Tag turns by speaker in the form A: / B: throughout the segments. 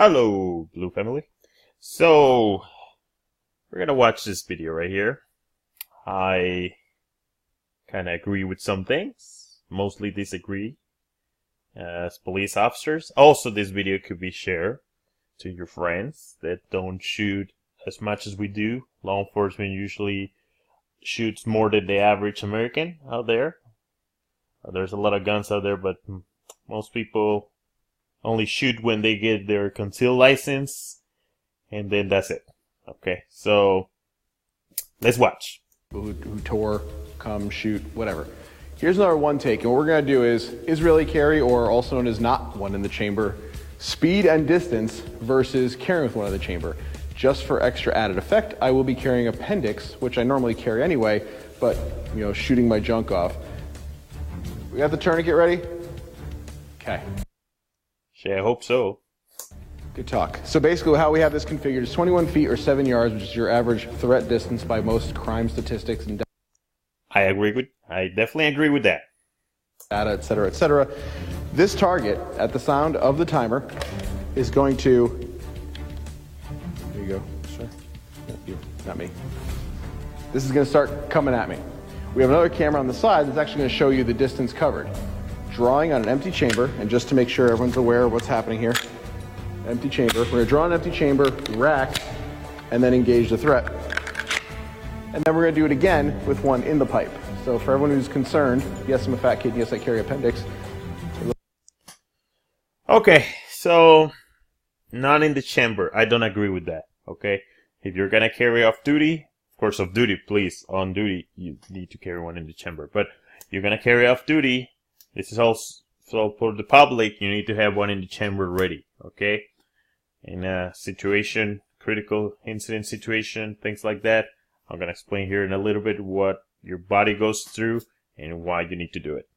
A: Hello, Blue family. So, we're gonna watch this video right here. I kinda agree with some things, mostly disagree as police officers. Also, this video could be shared to your friends that don't shoot as much as we do. Law enforcement usually shoots more than the average American out there. There's a lot of guns out there, but most people only shoot when they get their conceal license, and then that's it. Okay, so let's watch.
B: Who tour, come, shoot, whatever. Here's another one take, and what we're going to do is Israeli carry, or also known as not one in the chamber, speed and distance versus carrying with one in the chamber. Just for extra added effect, I will be carrying appendix, which I normally carry anyway, but, you know, shooting my junk off. We got the tourniquet ready? Okay.
A: Yeah, I hope so.
B: Good talk. So basically how we have this configured is 21 feet or 7 yards, which is your average threat distance by most crime statistics and
A: I definitely agree with that.
B: Data, et cetera, et cetera. This target, at the sound of the timer, is going to... There you go, sir. You, not me. This is going to start coming at me. We have another camera on the side that's actually going to show you the distance covered. Drawing on an empty chamber, and just to make sure everyone's aware of what's happening here, empty chamber. We're going to draw an empty chamber, rack, and then engage the threat. And then we're going to do it again with one in the pipe. So for everyone who's concerned, yes, I'm a fat kid, and yes, I carry appendix.
A: Okay, so not in the chamber. I don't agree with that. Okay, if you're gonna carry off duty, of course, off duty, please, on duty, you need to carry one in the chamber. But you're gonna carry off duty. This is also for the public. You need to have one in the chamber ready. Okay, in a situation, critical incident situation, things like that. I'm gonna explain here in a little bit what your body goes through and why you need to do it.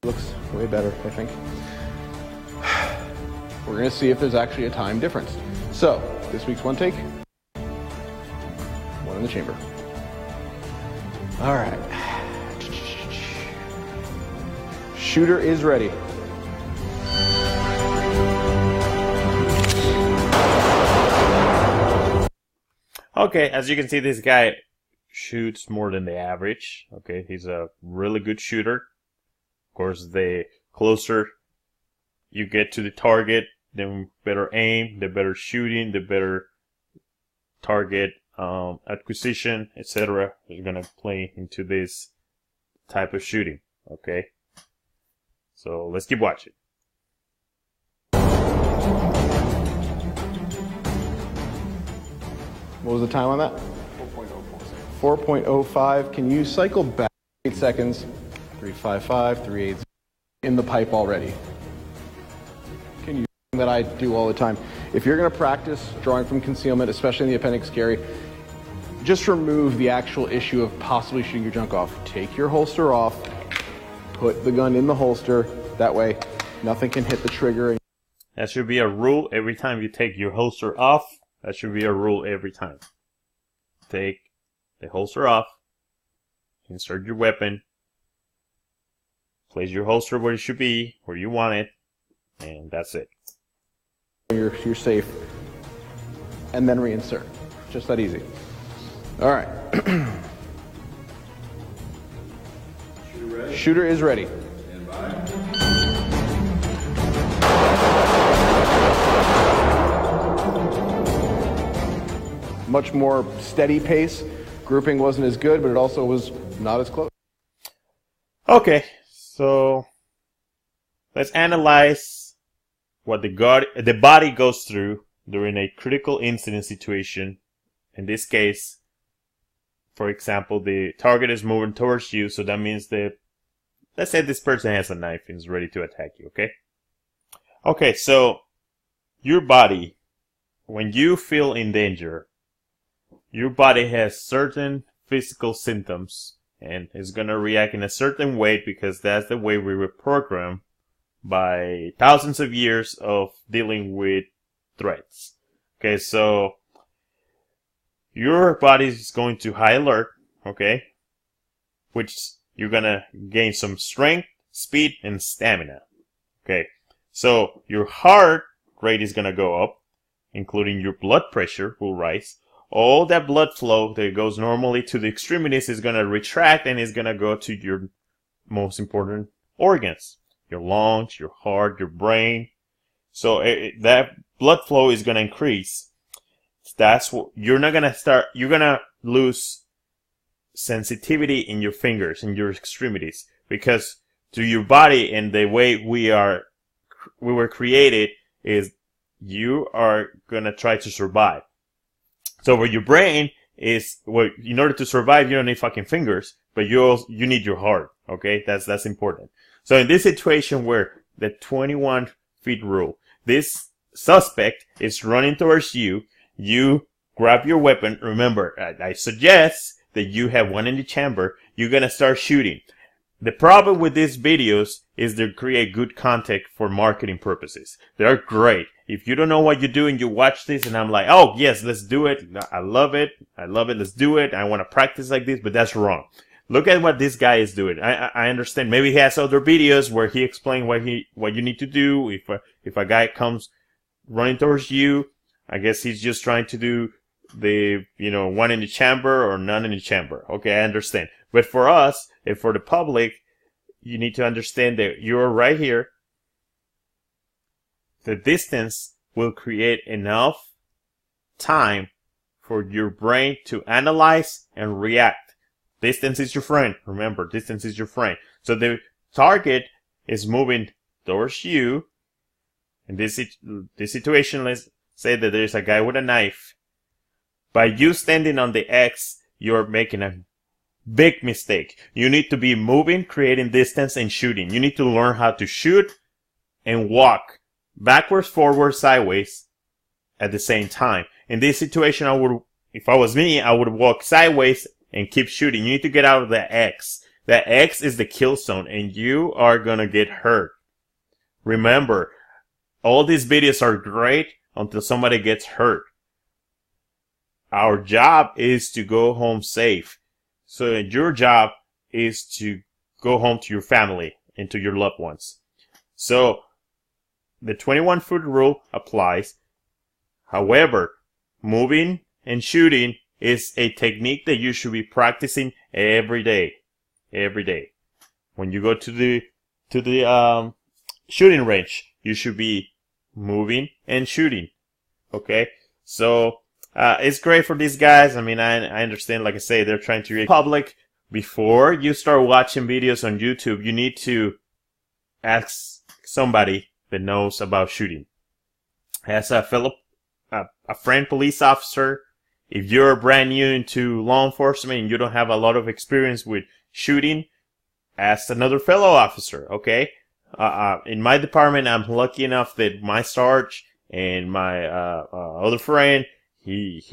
B: Looks way better, I think. We're going to see if there's actually a time difference. So, this week's one take, one in the chamber. All right. Shooter is ready.
A: Okay, as you can see, this guy shoots more than the average. Okay, he's a really good shooter. Of course, the closer you get to the target, the better aim, the better shooting, the better target acquisition, etc. is going to play into this type of shooting. Okay, so let's keep watching.
B: What was the time on that? 4.05. Can you cycle back 8 seconds? 355, 380 in the pipe already. Can you that I do all the time? If you're going to practice drawing from concealment, especially in the appendix carry, just remove the actual issue of possibly shooting your junk off. Take your holster off, put the gun in the holster. That way, nothing can hit the trigger.
A: That should be a rule every time you take your holster off. That should be a rule every time. Take the holster off, insert your weapon, place your holster where it should be, where you want it, and that's it.
B: You're safe. And then reinsert. Just that easy. All right. Shooter is ready. Stand by. Much more steady pace. Grouping wasn't as good, but it also was not as close.
A: Okay, so let's analyze what the body goes through during a critical incident situation. In this case, for example, the target is moving towards you, so that means that, let's say this person has a knife and is ready to attack you, okay? Okay, so your body, when you feel in danger, your body has certain physical symptoms and is going to react in a certain way because that's the way we were programmed by thousands of years of dealing with threats. Okay, so your body is going to high alert, okay, which you're going to gain some strength, speed, and stamina. Okay, so your heart rate is going to go up, including your blood pressure will rise. All that blood flow that goes normally to the extremities is going to retract and is going to go to your most important organs, your lungs, your heart, your brain. So that blood flow is going to increase. That's what you're going to lose sensitivity in your fingers, in your extremities, because to your body and the way we were created is you are going to try to survive. So where your brain is, well, in order to survive, you don't need fucking fingers, but you need your heart. Okay, that's important. So in this situation where the 21 feet rule, this suspect is running towards you, you grab your weapon. Remember, I suggest that you have one in the chamber. You're gonna start shooting. The problem with these videos is they create good content for marketing purposes. They're great. If you don't know what you're doing, you watch this and I'm like, oh yes, let's do it. I love it. Let's do it. I want to practice like this, but that's wrong. Look at what this guy is doing. I understand. Maybe he has other videos where he explains what you need to do. If a guy comes running towards you, I guess he's just trying to do the, one in the chamber or none in the chamber. Okay, I understand. But for us, and for the public, you need to understand that you're right here. The distance will create enough time for your brain to analyze and react. Distance is your friend. Remember, distance is your friend. So the target is moving towards you. In this situation, let's say that there's a guy with a knife. By you standing on the X, you're making a big mistake. You need to be moving, creating distance, and shooting. You need to learn how to shoot and walk backwards, forward, sideways at the same time. In this situation, if I was me, I would walk sideways and keep shooting. You need to get out of the X. The X is the kill zone, and you are gonna get hurt. Remember, all these videos are great until somebody gets hurt. Our job is to go home safe. So your job is to go home to your family and to your loved ones. So the 21-foot rule applies. However, moving and shooting is a technique that you should be practicing every day. Every day. When you go to the shooting range, you should be moving and shooting. Okay? So it's great for these guys. I mean, I understand, like I say, they're trying to reach public. Before you start watching videos on YouTube, you need to ask somebody that knows about shooting. As a friend police officer, if you're brand new into law enforcement and you don't have a lot of experience with shooting, ask another fellow officer, okay? In my department, I'm lucky enough that my Sarge and my other friend, he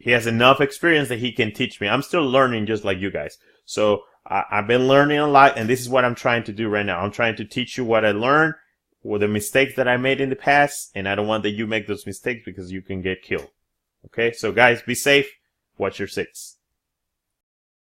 A: has enough experience that he can teach me. I'm still learning just like you guys. So I've been learning a lot, and this is what I'm trying to do right now. I'm trying to teach you what I learned, with the mistakes that I made in the past, and I don't want that you make those mistakes because you can get killed. Okay, so guys, be safe. Watch your six.